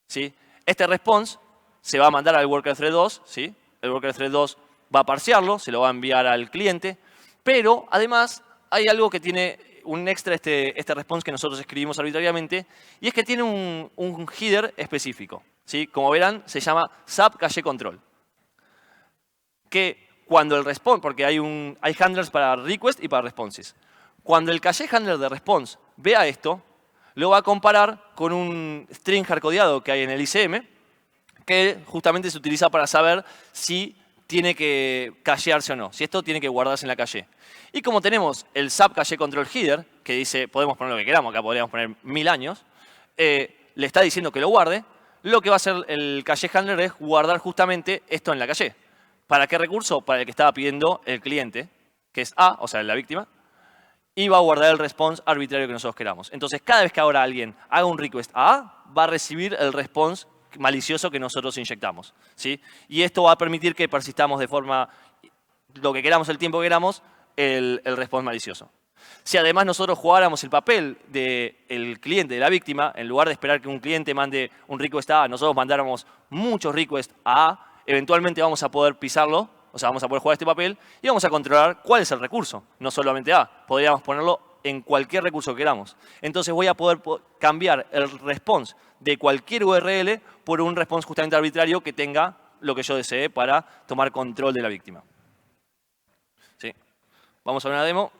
¿Sí? Este response se va a mandar al worker thread 2, ¿sí? El worker thread 2 va a parsearlo, se lo va a enviar al cliente, pero además hay algo que tiene un extra este response que nosotros escribimos arbitrariamente, y es que tiene un header específico. ¿Sí? Como verán, se llama SAP Cache Control. Que cuando el response, porque hay handlers para request y para responses. Cuando el cache handler de response vea esto, lo va a comparar con un string hardcodeado que hay en el ICM, que justamente se utiliza para saber si tiene que cachearse o no, si esto tiene que guardarse en la cache. Y como tenemos el SAP Cache Control Header, que dice, podemos poner lo que queramos, acá podríamos poner 1000 años, le está diciendo que lo guarde, lo que va a hacer el cache handler es guardar justamente esto en la cache. ¿Para qué recurso? Para el que estaba pidiendo el cliente, que es A, o sea, la víctima, y va a guardar el response arbitrario que nosotros queramos. Entonces, cada vez que ahora alguien haga un request a A, va a recibir el response malicioso que nosotros inyectamos. ¿Sí? Y esto va a permitir que persistamos de forma, lo que queramos, el tiempo que queramos, el response malicioso. Si además nosotros jugáramos el papel del cliente, de la víctima, en lugar de esperar que un cliente mande un request a A, nosotros mandáramos muchos requests a A, eventualmente vamos a poder pisarlo, o sea, vamos a poder jugar este papel y vamos a controlar cuál es el recurso, no solamente A. Podríamos ponerlo en cualquier recurso que queramos. Entonces voy a poder cambiar el response de cualquier URL por un response justamente arbitrario que tenga lo que yo desee para tomar control de la víctima. ¿Sí? Vamos a ver una demo.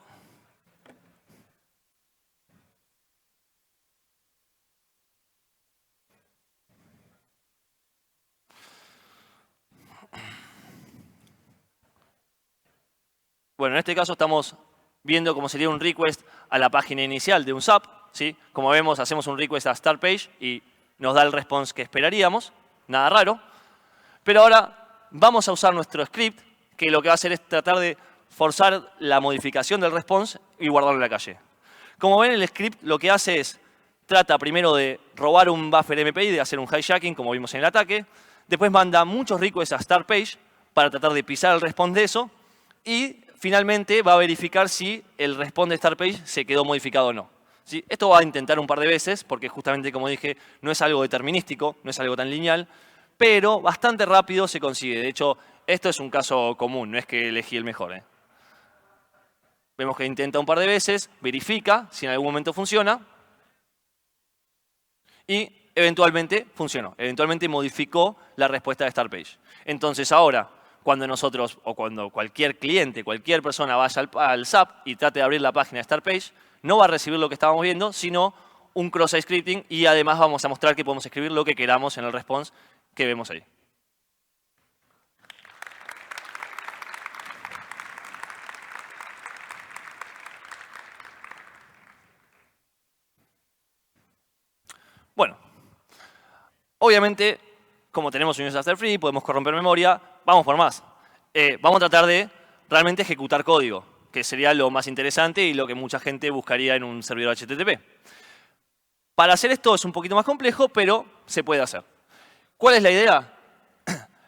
Bueno, en este caso estamos viendo cómo sería un request a la página inicial de un SAP. ¿Sí? Como vemos, hacemos un request a Start Page y nos da el response que esperaríamos. Nada raro. Pero ahora vamos a usar nuestro script, que lo que va a hacer es tratar de forzar la modificación del response y guardarlo en la cache. Como ven, el script lo que hace es, trata primero de robar un buffer MPI, de hacer un hijacking, como vimos en el ataque. Después manda muchos requests a Start Page para tratar de pisar el response de eso. Y finalmente va a verificar si el response de Start Page se quedó modificado o no. ¿Sí? Esto va a intentar un par de veces, porque justamente, como dije, no es algo determinístico, no es algo tan lineal, pero bastante rápido se consigue. De hecho, esto es un caso común, no es que elegí el mejor. Vemos que intenta un par de veces, verifica si en algún momento funciona y eventualmente funcionó. Eventualmente modificó la respuesta de Start Page. Entonces ahora, cuando nosotros o cuando cualquier cliente, cualquier persona vaya al SAP y trate de abrir la página de Start Page, no va a recibir lo que estábamos viendo, sino un cross-site scripting, y además vamos a mostrar que podemos escribir lo que queramos en el response que vemos ahí. Bueno, obviamente, como tenemos un user after free, podemos corromper memoria, vamos por más. Vamos a tratar de realmente ejecutar código, que sería lo más interesante y lo que mucha gente buscaría en un servidor HTTP. Para hacer esto es un poquito más complejo, pero se puede hacer. ¿Cuál es la idea?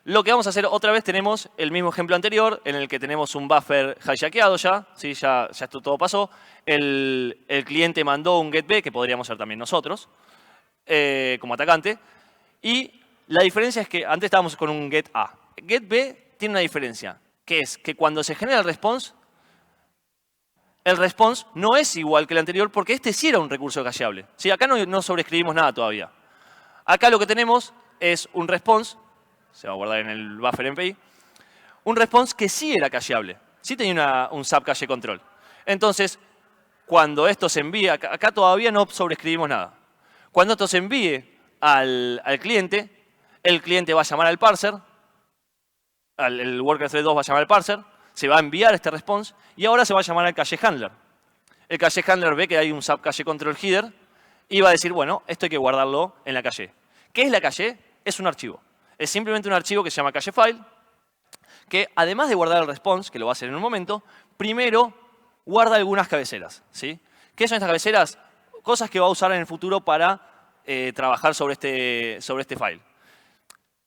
Lo que vamos a hacer, otra vez tenemos el mismo ejemplo anterior, en el que tenemos un buffer hijackeado ya, ¿sí? ya esto todo pasó. El cliente mandó un getB, que podríamos hacer también nosotros, como atacante. Y la diferencia es que antes estábamos con un getA. GetB tiene una diferencia, que es que cuando se genera el response el response no es igual que el anterior porque este sí era un recurso cacheable. ¿Sí? Acá no sobreescribimos nada todavía. Acá lo que tenemos es un response, se va a guardar en el buffer MPI, un response que sí era cacheable. Sí tenía un subcache control. Entonces, cuando esto se envía, acá todavía no sobreescribimos nada. Cuando esto se envíe al cliente, el cliente va a llamar al parser, el worker thread 2 va a llamar al parser, se va a enviar este response y ahora se va a llamar al cache handler. El cache handler ve que hay un subcache control header y va a decir, bueno, esto hay que guardarlo en la cache. ¿Qué es la cache? Es un archivo. Es simplemente un archivo que se llama cachefile, que además de guardar el response, que lo va a hacer en un momento, primero guarda algunas cabeceras. ¿Sí? ¿Qué son estas cabeceras? Cosas que va a usar en el futuro para trabajar sobre este file.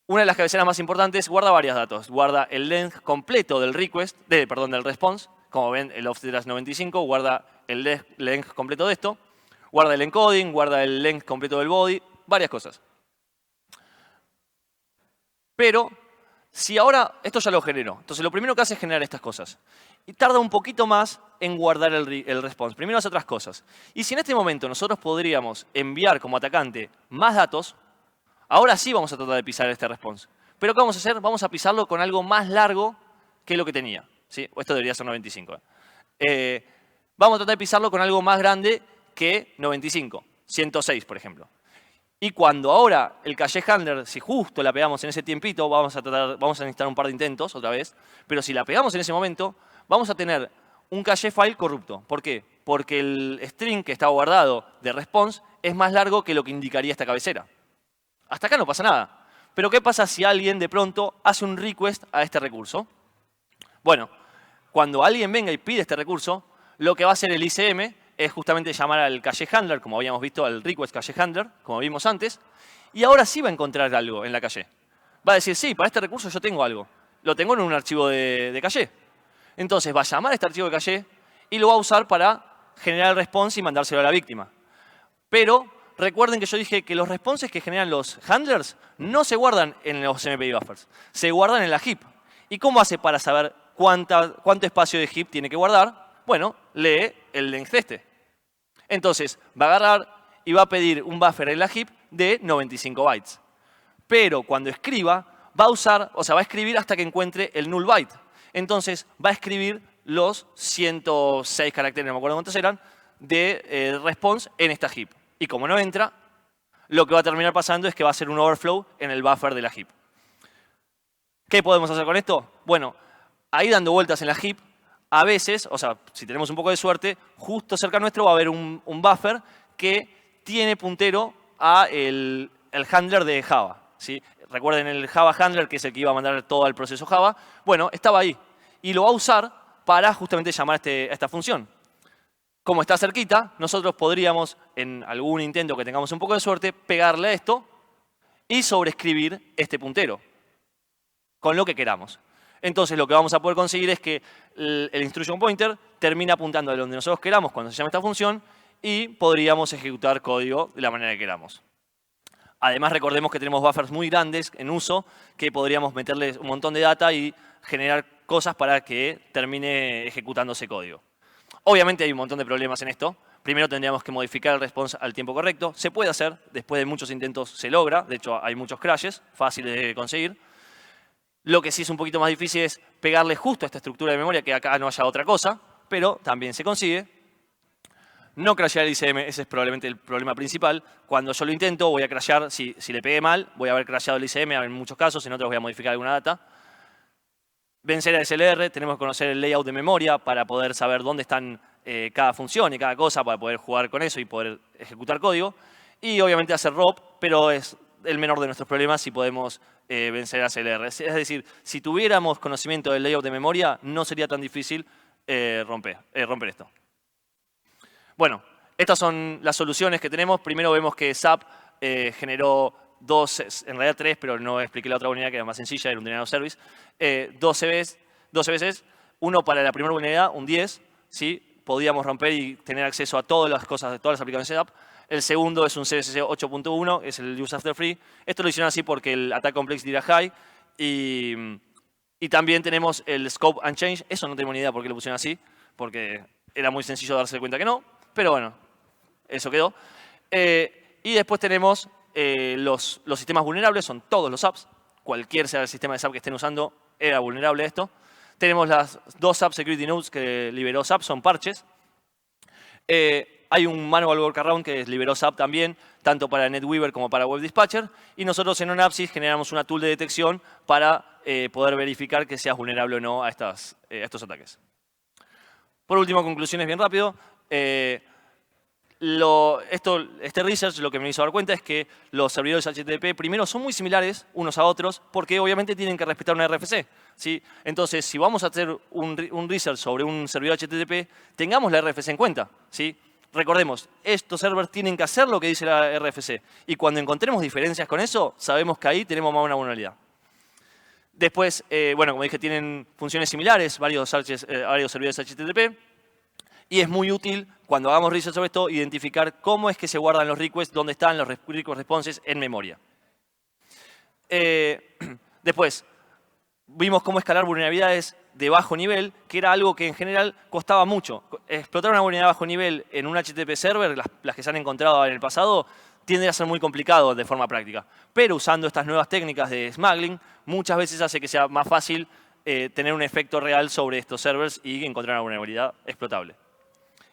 Una de las cabeceras más importantes guarda varios datos. Guarda el length completo del del response. Como ven, el offset era 95, guarda el length completo de esto. Guarda el encoding, guarda el length completo del body, varias cosas. Pero, si ahora, esto ya lo generó. Entonces, lo primero que hace es generar estas cosas. Y tarda un poquito más en guardar el response. Primero hace otras cosas. Y si en este momento nosotros podríamos enviar como atacante más datos, ahora sí vamos a tratar de pisar este response. Pero ¿qué vamos a hacer? Vamos a pisarlo con algo más largo que lo que tenía. ¿Sí? Esto debería ser 95. Vamos a tratar de pisarlo con algo más grande que 95. 106, por ejemplo. Y cuando ahora el cache handler, si justo la pegamos en ese tiempito, vamos a necesitar un par de intentos otra vez, pero si la pegamos en ese momento, vamos a tener un cache file corrupto. ¿Por qué? Porque el string que está guardado de response es más largo que lo que indicaría esta cabecera. Hasta acá no pasa nada. Pero ¿qué pasa si alguien de pronto hace un request a este recurso? Bueno, cuando alguien venga y pide este recurso, lo que va a hacer el ICM es justamente llamar al cache handler, como habíamos visto, al request cache handler, como vimos antes, y ahora sí va a encontrar algo en la cache. Va a decir, sí, para este recurso yo tengo algo. Lo tengo en un archivo de cache. Entonces va a llamar a este archivo de cache y lo va a usar para generar el response y mandárselo a la víctima. Pero recuerden que yo dije que los responses que generan los handlers no se guardan en los MPI buffers, se guardan en la heap. ¿Y cómo hace para saber cuánto espacio de heap tiene que guardar? Bueno, lee el length este. Entonces, va a agarrar y va a pedir un buffer en la heap de 95 bytes. Pero cuando escriba, va a escribir hasta que encuentre el null byte. Entonces, va a escribir los 106 caracteres, no me acuerdo cuántos eran, de response en esta heap. Y como no entra, lo que va a terminar pasando es que va a ser un overflow en el buffer de la heap. ¿Qué podemos hacer con esto? Bueno, ahí dando vueltas en la heap, a veces, o sea, si tenemos un poco de suerte, justo cerca nuestro va a haber un buffer que tiene puntero a el handler de Java. ¿Sí? Recuerden el Java handler, que es el que iba a mandar todo al proceso Java. Bueno, estaba ahí. Y lo va a usar para justamente llamar a esta función. Como está cerquita, nosotros podríamos, en algún intento que tengamos un poco de suerte, pegarle a esto y sobreescribir este puntero con lo que queramos. Entonces lo que vamos a poder conseguir es que el instruction pointer termina apuntando a donde nosotros queramos cuando se llama esta función y podríamos ejecutar código de la manera que queramos. Además, recordemos que tenemos buffers muy grandes en uso que podríamos meterles un montón de data y generar cosas para que termine ejecutándose código. Obviamente hay un montón de problemas en esto. Primero tendríamos que modificar el response al tiempo correcto. Se puede hacer, después de muchos intentos se logra. De hecho, hay muchos crashes, fáciles de conseguir. Lo que sí es un poquito más difícil es pegarle justo a esta estructura de memoria, que acá no haya otra cosa, pero también se consigue. No crashear el ICM, ese es probablemente el problema principal. Cuando yo lo intento, voy a crashear, si le pegué mal, voy a haber crasheado el ICM en muchos casos, en otros voy a modificar alguna data. Vencer a SLR, tenemos que conocer el layout de memoria para poder saber dónde están cada función y cada cosa, para poder jugar con eso y poder ejecutar código. Y obviamente hacer ROP, pero es el menor de nuestros problemas si podemos vencer a SLR. Es decir, si tuviéramos conocimiento del layout de memoria, no sería tan difícil romper esto. Bueno, estas son las soluciones que tenemos. Primero vemos que SAP generó en realidad tres, pero no expliqué la otra unidad que era más sencilla, era un Denial of Service. Dos CVCs, uno para la primera unidad, un 10, ¿sí? Podíamos romper y tener acceso a todas las cosas, de todas las aplicaciones de SAP. El segundo es un CSS 8.1, es el Use After Free. Esto lo hicieron así porque el Attack Complexity era high. Y también tenemos el Scope and Change. Eso no tengo ni idea por qué lo pusieron así, porque era muy sencillo darse cuenta que no, pero bueno, eso quedó. Y después tenemos los sistemas vulnerables, son todos los apps. Cualquier sea el sistema de SAP que estén usando, era vulnerable a esto. Tenemos las dos SAP Security Notes que liberó SAP, son parches. Hay un manual workaround que liberó SAP también, tanto para NetWeaver como para Web Dispatcher. Y nosotros en Onapsis generamos una tool de detección para poder verificar que seas vulnerable o no a estos ataques. Por último, conclusiones bien rápido. Este research lo que me hizo dar cuenta es que los servidores HTTP primero son muy similares unos a otros porque obviamente tienen que respetar una RFC. ¿Sí? Entonces, si vamos a hacer un research sobre un servidor HTTP, tengamos la RFC en cuenta. ¿Sí? Recordemos, estos servers tienen que hacer lo que dice la RFC. Y cuando encontremos diferencias con eso, sabemos que ahí tenemos más una vulnerabilidad. Después, bueno, como dije, tienen funciones similares, varios servidores HTTP. Y es muy útil, cuando hagamos research sobre esto, identificar cómo es que se guardan los requests, dónde están los request responses en memoria. Después, vimos cómo escalar vulnerabilidades de bajo nivel, que era algo que en general costaba mucho. Explotar una vulnerabilidad de bajo nivel en un HTTP server, las que se han encontrado en el pasado, tiende a ser muy complicado de forma práctica. Pero usando estas nuevas técnicas de smuggling, muchas veces hace que sea más fácil tener un efecto real sobre estos servers y encontrar una vulnerabilidad explotable.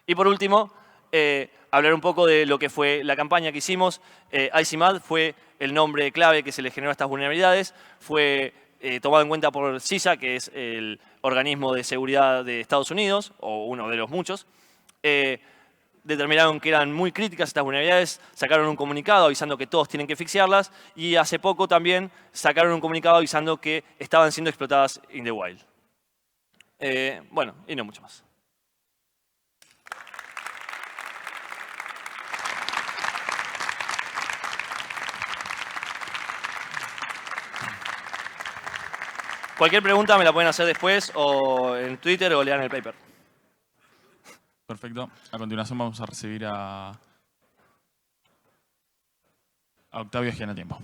Y por último, hablar un poco de lo que fue la campaña que hicimos. ICMAD fue el nombre clave que se le generó a estas vulnerabilidades. Fue tomado en cuenta por CISA, que es el organismo de seguridad de Estados Unidos, o uno de los muchos. Determinaron que eran muy críticas estas vulnerabilidades, sacaron un comunicado avisando que todos tienen que fixearlas y hace poco también sacaron un comunicado avisando que estaban siendo explotadas in the wild. Bueno, y no mucho más. Cualquier pregunta me la pueden hacer después o en Twitter o lean el paper. Perfecto. A continuación vamos a recibir a Octavio Gianatiempo.